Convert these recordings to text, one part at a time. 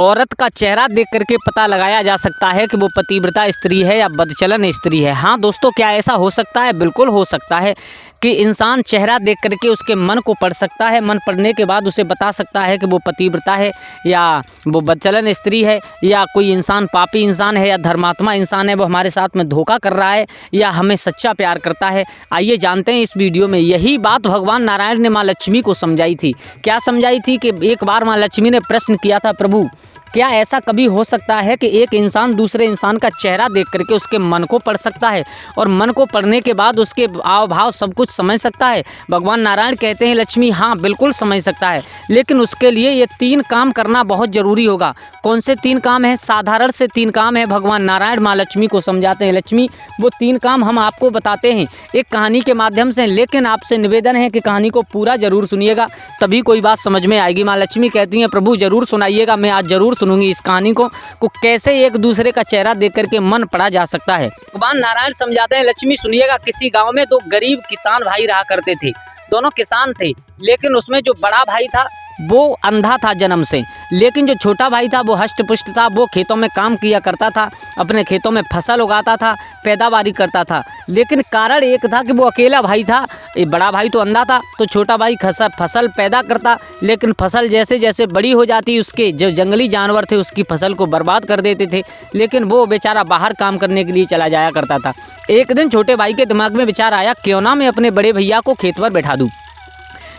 औरत का चेहरा देख करके पता लगाया जा सकता है कि वो पतिव्रता स्त्री है या बदचलन स्त्री है। हाँ दोस्तों, क्या ऐसा हो सकता है? बिल्कुल हो सकता है कि इंसान चेहरा देख करके उसके मन को पढ़ सकता है। मन पढ़ने के बाद उसे बता सकता है कि वो पतिव्रता है या वो बदचलन स्त्री है, या कोई इंसान पापी इंसान है या धर्मात्मा इंसान है, वो हमारे साथ में धोखा कर रहा है या हमें सच्चा प्यार करता है। आइए जानते हैं इस वीडियो में। यही बात भगवान नारायण ने माँ लक्ष्मी को समझाई थी। क्या समझाई थी? कि एक बार माँ लक्ष्मी ने प्रश्न किया था, प्रभु क्या ऐसा कभी हो सकता है कि एक इंसान दूसरे इंसान का चेहरा देख करके उसके मन को पढ़ सकता है और मन को पढ़ने के बाद उसके हाव भाव सब कुछ समझ सकता है? भगवान नारायण कहते हैं, लक्ष्मी हाँ बिल्कुल समझ सकता है, लेकिन उसके लिए ये 3 काम करना बहुत ज़रूरी होगा। कौन से 3 काम हैं? साधारण से 3 काम है। भगवान नारायण माँ लक्ष्मी को समझाते हैं, लक्ष्मी वो 3 काम हम आपको बताते हैं एक कहानी के माध्यम से, लेकिन आपसे निवेदन है कि कहानी को पूरा ज़रूर सुनिएगा, तभी कोई बात समझ में आएगी। माँ लक्ष्मी कहती हैं, प्रभु ज़रूर सुनाइएगा, मैं आज ज़रूर सुनूंगी इस कहानी को कैसे एक दूसरे का चेहरा देख करके मन पढ़ा जा सकता है। भगवान नारायण समझाते हैं, लक्ष्मी सुनिएगा। किसी गांव में 2 गरीब किसान भाई रहा करते थे। दोनों किसान थे, लेकिन उसमें जो बड़ा भाई था वो अंधा था जन्म से, लेकिन जो छोटा भाई था वो हष्ट पुष्ट था। वो खेतों में काम किया करता था, अपने खेतों में फसल उगाता था, पैदावारी करता था। लेकिन कारण एक था कि वो अकेला भाई था। ये बड़ा भाई तो अंधा था, तो छोटा भाई फसल पैदा करता, लेकिन फसल जैसे जैसे बड़ी हो जाती उसके जो जंगली जानवर थे उसकी फसल को बर्बाद कर देते थे। लेकिन वो बेचारा बाहर काम करने के लिए चला जाया करता था। एक दिन छोटे भाई के दिमाग में विचार आया, क्यों ना मैं अपने बड़े भैया को खेत पर बैठा दूँ,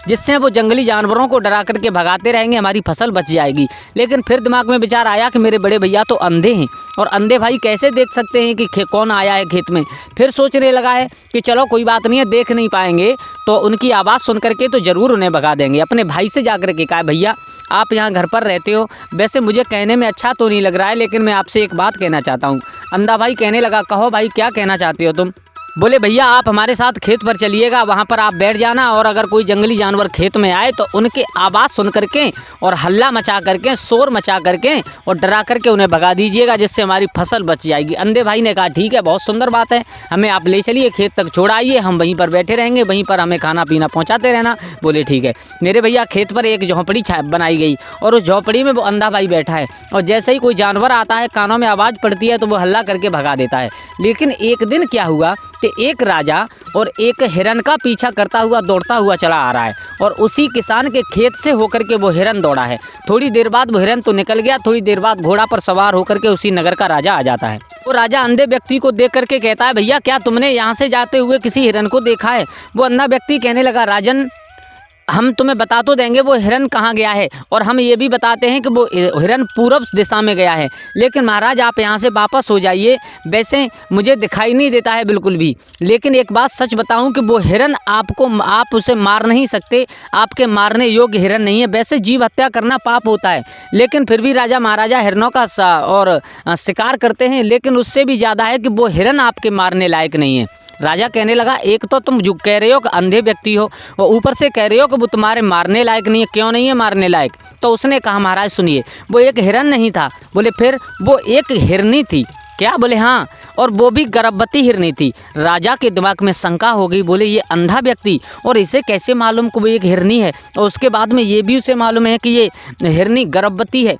जिससे वो जंगली जानवरों को डरा करके भगाते रहेंगे, हमारी फसल बच जाएगी। लेकिन फिर दिमाग में विचार आया कि मेरे बड़े भैया तो अंधे हैं और अंधे भाई कैसे देख सकते हैं कि कौन आया है खेत में। फिर सोचने लगा है कि चलो कोई बात नहीं है, देख नहीं पाएंगे तो उनकी आवाज़ सुन करके तो ज़रूर उन्हें भगा देंगे। अपने भाई से जा कर के कहा, भैया आप यहाँ घर पर रहते हो, वैसे मुझे कहने में अच्छा तो नहीं लग रहा है, लेकिन मैं आपसे एक बात कहना चाहता हूँ। अंधा भाई कहने लगा, कहो भाई क्या कहना चाहते हो तुम? बोले, भैया आप हमारे साथ खेत पर चलिएगा, वहाँ पर आप बैठ जाना और अगर कोई जंगली जानवर खेत में आए तो उनके आवाज़ सुन करके और हल्ला मचा करके, शोर मचा करके और डरा करके उन्हें भगा दीजिएगा, जिससे हमारी फसल बच जाएगी। अंधे भाई ने कहा, ठीक है, बहुत सुंदर बात है, हमें आप ले चलिए, खेत तक छोड़ आइए, हम वहीं पर बैठे रहेंगे, वहीं पर हमें खाना पीना पहुँचाते रहना। बोले ठीक है। मेरे भैया खेत पर एक झोंपड़ी बनाई गई और उस झोंपड़ी में वो अंधा भाई बैठा है, और जैसे ही कोई जानवर आता है, कानों में आवाज़ पड़ती है तो वो हल्ला करके भगा देता है। लेकिन एक दिन क्या हुआ कि एक राजा और एक हिरन का पीछा करता हुआ दौड़ता हुआ चला आ रहा है, और उसी किसान के खेत से होकर के वो हिरन दौड़ा है। थोड़ी देर बाद वो हिरन तो निकल गया, थोड़ी देर बाद घोड़ा पर सवार होकर के उसी नगर का राजा आ जाता है। वो राजा अंधे व्यक्ति को देख करके कहता है, भैया क्या तुमने यहाँ से जाते हुए किसी हिरन को देखा है? वो अंधा व्यक्ति कहने लगा, राजन हम तुम्हें बता तो देंगे वो हिरन कहाँ गया है, और हम ये भी बताते हैं कि वो हिरन पूर्व दिशा में गया है, लेकिन महाराज आप यहाँ से वापस हो जाइए, वैसे मुझे दिखाई नहीं देता है बिल्कुल भी। लेकिन एक बात सच बताऊं कि वो हिरन आप उसे मार नहीं सकते, आपके मारने योग्य हिरन नहीं है। वैसे जीव हत्या करना पाप होता है, लेकिन फिर भी राजा महाराजा हिरनों का और शिकार करते हैं, लेकिन उससे भी ज़्यादा है कि वो हिरन आपके मारने लायक नहीं है। राजा कहने लगा, एक तो तुम जो कह रहे हो कि अंधे व्यक्ति हो, वो ऊपर से कह रहे हो कि वो तुम्हारे मारने लायक नहीं है। क्यों नहीं है मारने लायक? तो उसने कहा, महाराज सुनिए, वो एक हिरन नहीं था। बोले फिर? वो एक हिरनी थी। क्या? बोले हाँ, और वो भी गर्भवती हिरनी थी। राजा के दिमाग में शंका हो गई, बोले ये अंधा व्यक्ति और इसे कैसे मालूम कि वो एक हिरनी है, और उसके बाद में ये भी उसे मालूम है कि ये हिरनी गर्भवती है।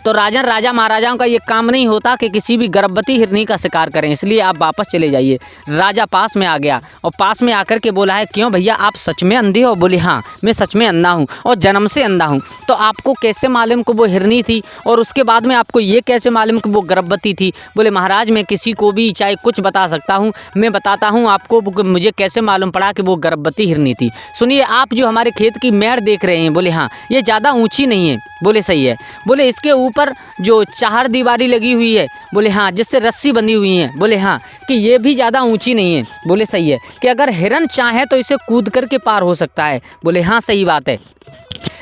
तो राजा महाराजाओं का ये काम नहीं होता कि किसी भी गर्भवती हिरनी का शिकार करें, इसलिए आप वापस चले जाइए। राजा पास में आ गया और पास में आकर के बोला है, क्यों भैया आप सच में अंधे हो? बोले हाँ मैं सच में अंधा हूँ और जन्म से अंधा हूँ। तो आपको कैसे मालूम कि वो हिरनी थी, और उसके बाद में आपको ये कैसे मालूम कि वो गर्भवती थी? बोले महाराज मैं किसी को भी चाहे कुछ बता सकता हूँ, मैं बताता हूँ आपको मुझे कैसे मालूम पड़ा कि वो गर्भवती हिरनी थी। सुनिए, आप जो हमारे खेत की मेड़ देख रहे हैं, बोले हाँ ये ज़्यादा ऊँची नहीं है। बोले सही है। बोले इसके ऊपर जो 4 दीवारी लगी हुई है, बोले हाँ, जिससे रस्सी बंधी हुई है, बोले हाँ, कि ये भी ज़्यादा ऊंची नहीं है। बोले सही है। कि अगर हिरन चाहे तो इसे कूद करके पार हो सकता है। बोले हाँ सही बात है।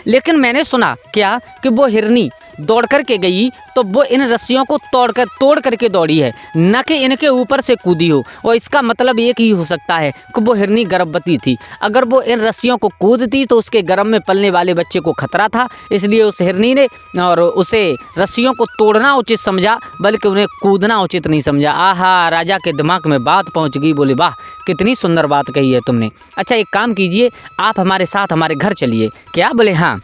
लेकिन मैंने सुना क्या कि वो हिरनी दौड़ करके गई तो वो इन रस्सियों को तोड़ करके दौड़ी है, न कि इनके ऊपर से कूदी हो। और इसका मतलब एक ही हो सकता है कि वो हिरनी गर्भवती थी। अगर वो इन रस्सियों को कूदती तो उसके गर्भ में पलने वाले बच्चे को खतरा था, इसलिए उस हिरनी ने और उसे रस्सियों को तोड़ना उचित समझा, बल्कि उन्हें कूदना उचित नहीं समझा। आहा, राजा के दिमाग में बात पहुँच गई। बोले वाह कितनी सुंदर बात कही है तुमने। अच्छा एक काम कीजिए, आप हमारे साथ हमारे घर चलिए। क्या? बोले हाँ।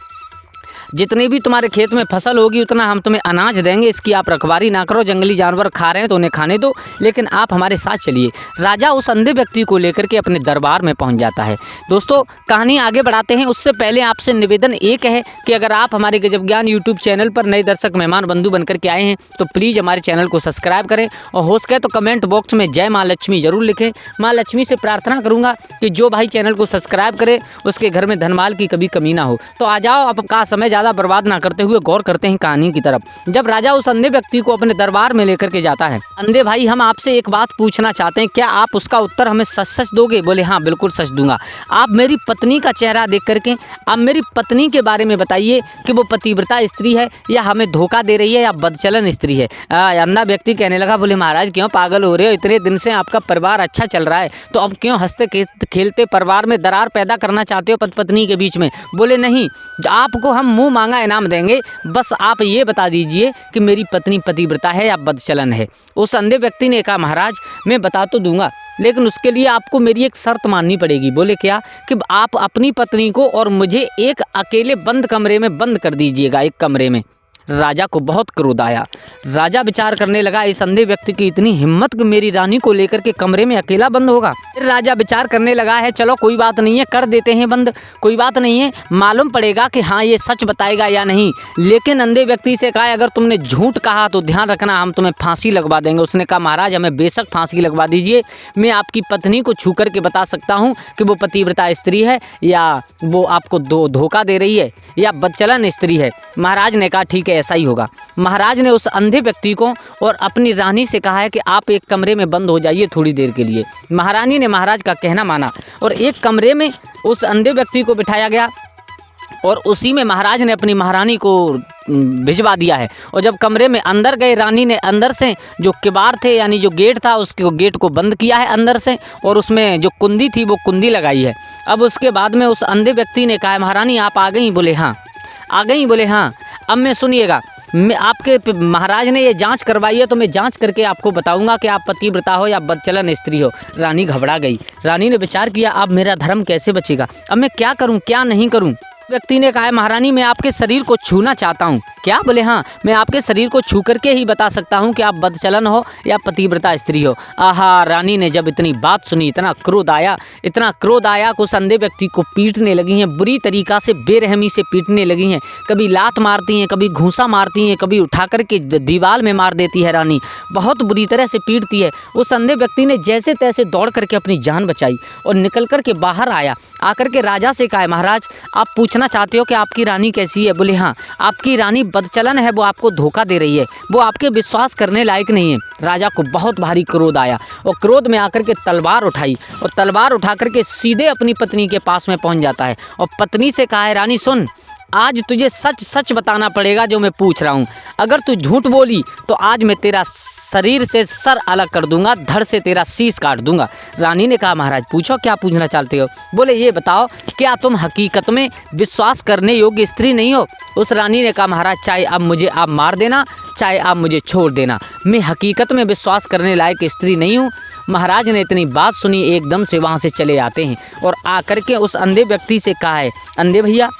जितनी भी तुम्हारे खेत में फसल होगी उतना हम तुम्हें अनाज देंगे, इसकी आप रखवारी ना करो। जंगली जानवर खा रहे हैं तो उन्हें खाने दो, लेकिन आप हमारे साथ चलिए। राजा उस अंधे व्यक्ति को लेकर के अपने दरबार में पहुंच जाता है। दोस्तों कहानी आगे बढ़ाते हैं, उससे पहले आपसे निवेदन एक है कि अगर आप हमारे गजब ज्ञान यूट्यूब चैनल पर नए दर्शक मेहमान बंधु बनकर के आए हैं तो प्लीज़ हमारे चैनल को सब्सक्राइब करें, और हो सके तो कमेंट बॉक्स में जय माँ लक्ष्मी जरूर लिखें। माँ लक्ष्मी से प्रार्थना करूंगा कि जो भाई चैनल को सब्सक्राइब करे उसके घर में धनमाल की कभी कमी ना हो। तो आ जाओ, अब का समय ज़्यादा बर्बाद ना करते हुए गौर करते हैं कहानी की तरफ। जब राजा उस अंधे व्यक्ति को अपने दरबार में लेकर के जाता है, अंधे भाई हम आपसे एक बात पूछना चाहते हैं, क्या आप उसका उत्तर हमें सच सच दोगे? बोले हाँ बिल्कुल सच दूंगा। आप मेरी पत्नी का चेहरा देख करके आप मेरी पत्नी के बारे में बताइए कि वो पतिव्रता स्त्री है या हमें धोखा दे रही है या बदचलन स्त्री है। अंधा व्यक्ति कहने लगा, बोले महाराज क्यों पागल हो रहे हो? इतने दिन से आपका परिवार अच्छा चल रहा है, तो अब क्यों हंसते खेलते परिवार में दरार पैदा करना चाहते हो पति पत्नी के बीच में? बोले नहीं, आपको हम मुंह मांगा इनाम देंगे, बस आप ये बता दीजिए कि मेरी पत्नी पतिव्रता है या बदचलन है। उस अंधे व्यक्ति ने कहा, महाराज मैं बता तो दूंगा, लेकिन उसके लिए आपको मेरी एक शर्त माननी पड़ेगी। बोले क्या? कि आप अपनी पत्नी को और मुझे एक अकेले बंद कमरे में बंद कर दीजिएगा, एक कमरे में। राजा को बहुत क्रोध आया। राजा विचार करने लगा, इस अंधे व्यक्ति की इतनी हिम्मत कि मेरी रानी को लेकर के कमरे में अकेला बंद होगा। फिर राजा विचार करने लगा है, चलो कोई बात नहीं है, कर देते हैं बंद, कोई बात नहीं है, मालूम पड़ेगा कि हाँ ये सच बताएगा या नहीं। लेकिन अंधे व्यक्ति से कहा, अगर तुमने झूठ कहा तो ध्यान रखना हम तुम्हें फांसी लगवा देंगे। उसने कहा, महाराज हमें बेशक फांसी लगवा दीजिए, मैं आपकी पत्नी को छू करके बता सकता हूँ कि वो पतिव्रता स्त्री है या वो आपको धोखा दे रही है या बदचलन स्त्री है। महाराज ने कहा ठीक है, ऐसा ही होगा। महाराज ने उस अंधे व्यक्ति को और अपनी रानी से कहा है कि आप एक कमरे में बंद हो जाइए थोड़ी देर के लिए। महारानी ने महाराज का कहना माना और एक कमरे में उस अंधे व्यक्ति को बिठाया गया और उसी में महाराज ने अपनी महारानी को भिजवा दिया है। और जब कमरे में अंदर गए, रानी ने अंदर से जो किवाड़ थे यानी जो गेट था उसके गेट को बंद किया है अंदर से, और उसमें जो कुंडी थी वो कुंडी लगाई है। अब उसके बाद में उस अंधे व्यक्ति ने कहा, महारानी आप आ गई? बोले हाँ आ गई। बोले हाँ, अब मैं सुनिएगा, मैं आपके महाराज ने ये जांच करवाई है तो मैं जांच करके आपको बताऊंगा कि आप पतिव्रता हो या बदचलन स्त्री हो। रानी घबरा गई। रानी ने विचार किया, अब मेरा धर्म कैसे बचेगा, अब मैं क्या करूं क्या नहीं करूं। व्यक्ति ने कहा, महारानी मैं आपके शरीर को छूना चाहता हूँ। क्या? बोले हाँ, मैं आपके शरीर को छू करके ही बता सकता हूँ कि आप बदचलन हो या पतिव्रता स्त्री हो। आहा, रानी ने जब इतनी बात सुनी इतना क्रोध आया कि उस अंधे व्यक्ति को पीटने लगी हैं, बुरी तरीक़ा से बेरहमी से पीटने लगी हैं। कभी लात मारती हैं, कभी घूंसा मारती हैं, कभी उठा करके दीवार में मार देती है। रानी बहुत बुरी तरह से पीटती है। उस अंधे व्यक्ति ने जैसे तैसे दौड़ करके अपनी जान बचाई और निकल करके बाहर आया। आकर के राजा से कहा, महाराज आप पूछना चाहते हो कि आपकी रानी कैसी है? बोले हाँ, आपकी रानी बदचलन है, वो आपको धोखा दे रही है, वो आपके विश्वास करने लायक नहीं है। राजा को बहुत भारी क्रोध आया और क्रोध में आकर के तलवार उठाई और तलवार उठा करके सीधे अपनी पत्नी के पास में पहुंच जाता है और पत्नी से कहा है, रानी सुन, आज तुझे सच सच बताना पड़ेगा जो मैं पूछ रहा हूँ। अगर तू झूठ बोली तो आज मैं तेरा शरीर से सर अलग कर दूंगा, धड़ से तेरा शीश काट दूंगा। रानी ने कहा, महाराज पूछो क्या पूछना चाहते हो। बोले ये बताओ, क्या तुम हकीकत में विश्वास करने योग्य स्त्री नहीं हो? उस रानी ने कहा, महाराज चाहे अब मुझे आप मार देना, चाहे आप मुझे छोड़ देना, मैं हकीकत में विश्वास करने लायक स्त्री नहीं हूँ। महाराज ने इतनी बात सुनी, एकदम से वहाँ से चले आते हैं और आकर के उस अंधे व्यक्ति से कहा है, अंधे भैया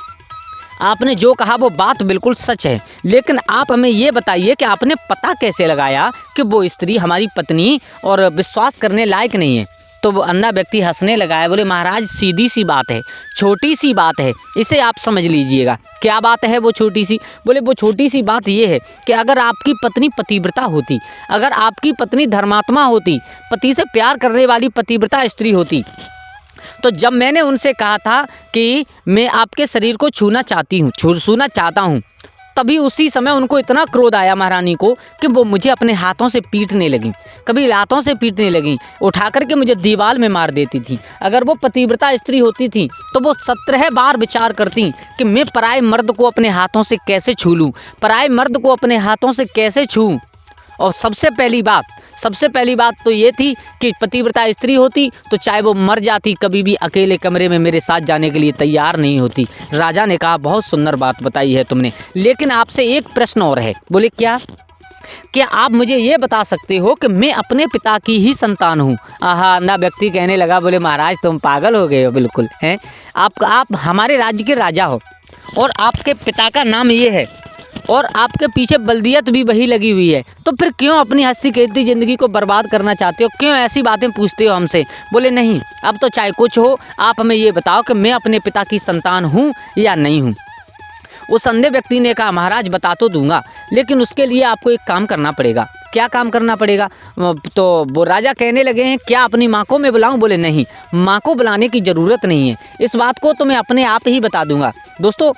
आपने जो कहा वो बात बिल्कुल सच है, लेकिन आप हमें ये बताइए कि आपने पता कैसे लगाया कि वो स्त्री हमारी पत्नी और विश्वास करने लायक नहीं है। तो वो अंधा व्यक्ति हंसने लगा है। बोले महाराज सीधी सी बात है, छोटी सी बात है, इसे आप समझ लीजिएगा। क्या बात है वो छोटी सी? बोले वो छोटी सी बात ये है कि अगर आपकी पत्नी पतिव्रता होती, अगर आपकी पत्नी धर्मात्मा होती, पति से प्यार करने वाली पतिव्रता स्त्री होती, तो जब मैंने उनसे कहा था कि मैं आपके शरीर को छूना चाहता हूँ, तभी उसी समय उनको इतना क्रोध आया महारानी को कि वो मुझे अपने हाथों से पीटने लगी, कभी लातों से पीटने लगी, उठा करके मुझे दीवार में मार देती थी। अगर वो पतिव्रता स्त्री होती थी तो वो 17 बार विचार करती कि मैं पराये मर्द को अपने हाथों से कैसे छू लूँ, पराये मर्द को अपने हाथों से कैसे छूँ। और सबसे पहली बात तो ये थी कि पतिव्रता स्त्री होती तो चाहे वो मर जाती, कभी भी अकेले कमरे में मेरे साथ जाने के लिए तैयार नहीं होती। राजा ने कहा, बहुत सुंदर बात बताई है तुमने, लेकिन आपसे एक प्रश्न और है। बोले क्या? क्या आप मुझे ये बता सकते हो कि मैं अपने पिता की ही संतान हूँ? आहा, अंधा व्यक्ति कहने लगा, बोले महाराज तुम पागल हो गए हो बिल्कुल हैं। आप हमारे राज्य के राजा हो और आपके पिता का नाम ये है और आपके पीछे बल्दियत भी वही लगी हुई है, तो फिर क्यों अपनी हंसी खेलती ज़िंदगी को बर्बाद करना चाहते हो? क्यों ऐसी बातें पूछते हो हमसे? बोले नहीं, अब तो चाहे कुछ हो, आप हमें ये बताओ कि मैं अपने पिता की संतान हूँ या नहीं हूँ। उस अंधे व्यक्ति ने कहा महाराज बता तो दूंगा, लेकिन उसके लिए आपको एक काम करना पड़ेगा। क्या काम करना पड़ेगा? तो वो राजा कहने लगे हैं क्या अपनी माँ को मैं बुलाऊं? बोले नहीं, माँ को बुलाने की ज़रूरत नहीं है, इस बात को तो मैं अपने आप ही बता दूंगा। दोस्तों,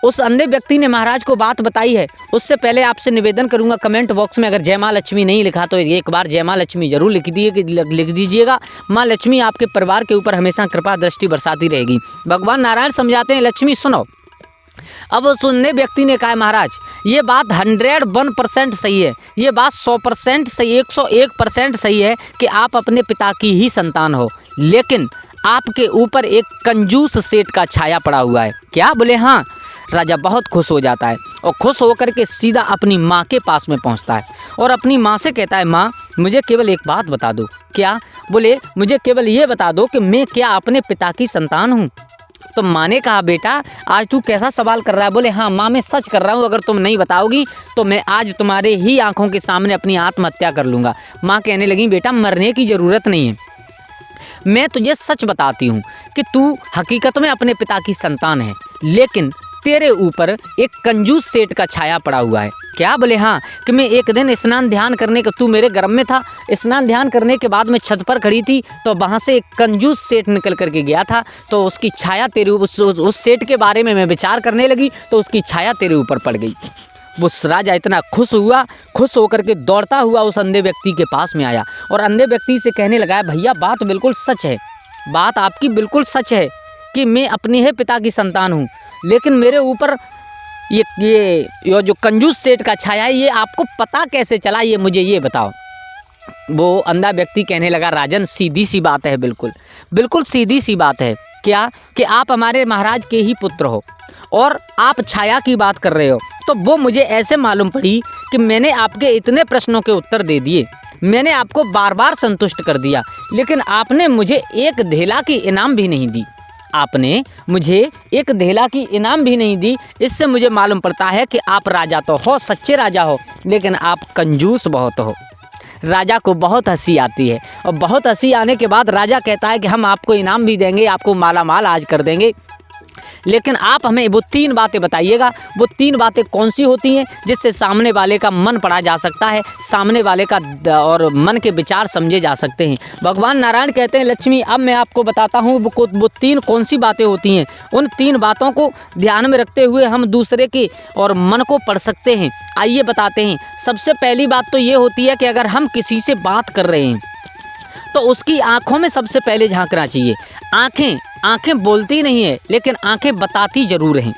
उस अंधे व्यक्ति ने महाराज को बात बताई है। उससे पहले आपसे निवेदन करूंगा, कमेंट बॉक्स में अगर जय माँ लक्ष्मी नहीं लिखा तो एक बार जय माँ लक्ष्मी जरूर लिख दीजिएगा। माँ लक्ष्मी आपके परिवार के ऊपर हमेशा कृपा दृष्टि बरसाती रहेगी। भगवान नारायण समझाते हैं लक्ष्मी सुनो। अब उस अंधे व्यक्ति ने कहा महाराज ये बात 101% सही है, ये बात 100% सही, 101% सही है कि आप अपने पिता की ही संतान हो, लेकिन आपके ऊपर एक कंजूस सेठ का छाया पड़ा हुआ है। क्या? बोले हाँ। राजा बहुत खुश हो जाता है और खुश होकर के सीधा अपनी माँ के पास में पहुँचता है और अपनी माँ से कहता है माँ मुझे केवल एक बात बता दो। क्या? बोले मुझे केवल ये बता दो कि मैं क्या अपने पिता की संतान हूँ? तो माँ ने कहा बेटा आज तू कैसा सवाल कर रहा है? बोले हाँ माँ मैं सच कर रहा हूँ, अगर तुम नहीं बताओगी तो मैं आज तुम्हारे ही आंखों के सामने अपनी आत्महत्या कर लूँगा। माँ कहने लगी बेटा मरने की ज़रूरत नहीं है, मैं तुझे सच बताती हूँ कि तू हकीकत में अपने पिता की संतान है, लेकिन तेरे ऊपर एक कंजूस सेठ का छाया पड़ा हुआ है। क्या? बोले हाँ कि मैं एक दिन स्नान ध्यान करने का, तू मेरे गर्भ में था, स्नान ध्यान करने के बाद मैं छत पर खड़ी थी तो वहाँ से एक कंजूस सेठ निकल करके गया था, तो उसकी छाया तेरे उस सेठ के बारे में मैं विचार करने लगी तो उसकी छाया तेरे ऊपर पड़ गई। वो राजा इतना खुश हुआ, खुश होकर के दौड़ता हुआ उस अंधे व्यक्ति के पास में आया और अंधे व्यक्ति से कहने लगा भैया बात बिल्कुल सच है, बात आपकी बिल्कुल सच है कि मैं अपने ही पिता की संतान हूँ, लेकिन मेरे ऊपर ये जो कंजूस सेठ का छाया है ये आपको पता कैसे चला, ये मुझे ये बताओ। वो अंधा व्यक्ति कहने लगा राजन सीधी सी बात है, बिल्कुल सीधी सी बात है। क्या? कि आप हमारे महाराज के ही पुत्र हो और आप छाया की बात कर रहे हो, तो वो मुझे ऐसे मालूम पड़ी कि मैंने आपके इतने प्रश्नों के उत्तर दे दिए, मैंने आपको बार बार संतुष्ट कर दिया, लेकिन आपने मुझे एक धेला की इनाम भी नहीं दी, आपने मुझे एक धेला की इनाम भी नहीं दी। इससे मुझे मालूम पड़ता है कि आप राजा तो हो, सच्चे राजा हो, लेकिन आप कंजूस बहुत हो। राजा को बहुत हंसी आती है और बहुत हंसी आने के बाद राजा कहता है कि हम आपको इनाम भी देंगे, आपको माला माल आज कर देंगे, लेकिन आप हमें वो 3 बातें बताइएगा। वो 3 बातें कौन सी होती हैं जिससे सामने वाले का मन पढ़ा जा सकता है, सामने वाले का और मन के विचार समझे जा सकते हैं। भगवान नारायण कहते हैं लक्ष्मी अब मैं आपको बताता हूँ वो 3 कौन सी बातें होती हैं। उन 3 बातों को ध्यान में रखते हुए हम दूसरे के और मन को पढ़ सकते हैं। आइए बताते हैं। सबसे पहली बात तो ये होती है कि अगर हम किसी से बात कर रहे हैं तो उसकी आंखों में सबसे पहले झांकना चाहिए। आंखें बोलती नहीं है, लेकिन आंखें बताती ज़रूर हैं।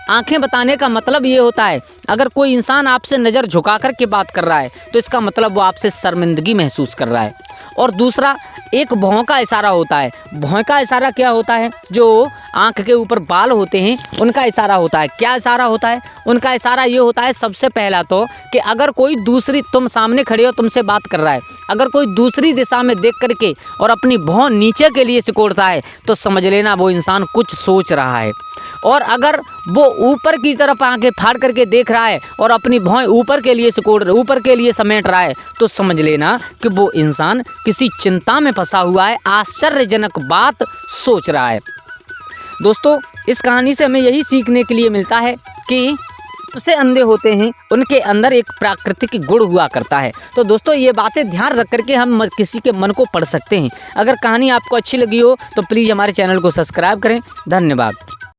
आंखें बताने का मतलब ये होता है अगर कोई इंसान आपसे नज़र झुका कर के बात कर रहा है तो इसका मतलब वो आपसे शर्मिंदगी महसूस कर रहा है। और दूसरा एक भौं का इशारा होता है। भौं का इशारा क्या होता है? जो आंख के ऊपर बाल होते हैं उनका इशारा होता है। क्या इशारा होता है? उनका इशारा ये होता है सबसे पहला तो कि अगर कोई दूसरी, तुम सामने खड़े हो, तुमसे बात कर रहा है, अगर कोई दूसरी दिशा में देख करके और अपनी भौं नीचे के लिए सिकोड़ता है तो समझ लेना वो इंसान कुछ सोच रहा है। और अगर वो ऊपर की तरफ आंखें फाड़ करके देख रहा है और अपनी भौं ऊपर के लिए समेट रहा है तो समझ लेना कि वो इंसान किसी चिंता में फंसा हुआ है, आश्चर्यजनक बात सोच रहा है। दोस्तों, इस कहानी से हमें यही सीखने के लिए मिलता है कि से अंधे होते हैं उनके अंदर एक प्राकृतिक गुण हुआ करता है। तो दोस्तों, ये बातें ध्यान रख करके हम किसी के मन को पढ़ सकते हैं। अगर कहानी आपको अच्छी लगी हो तो प्लीज़ हमारे चैनल को सब्सक्राइब करें। धन्यवाद।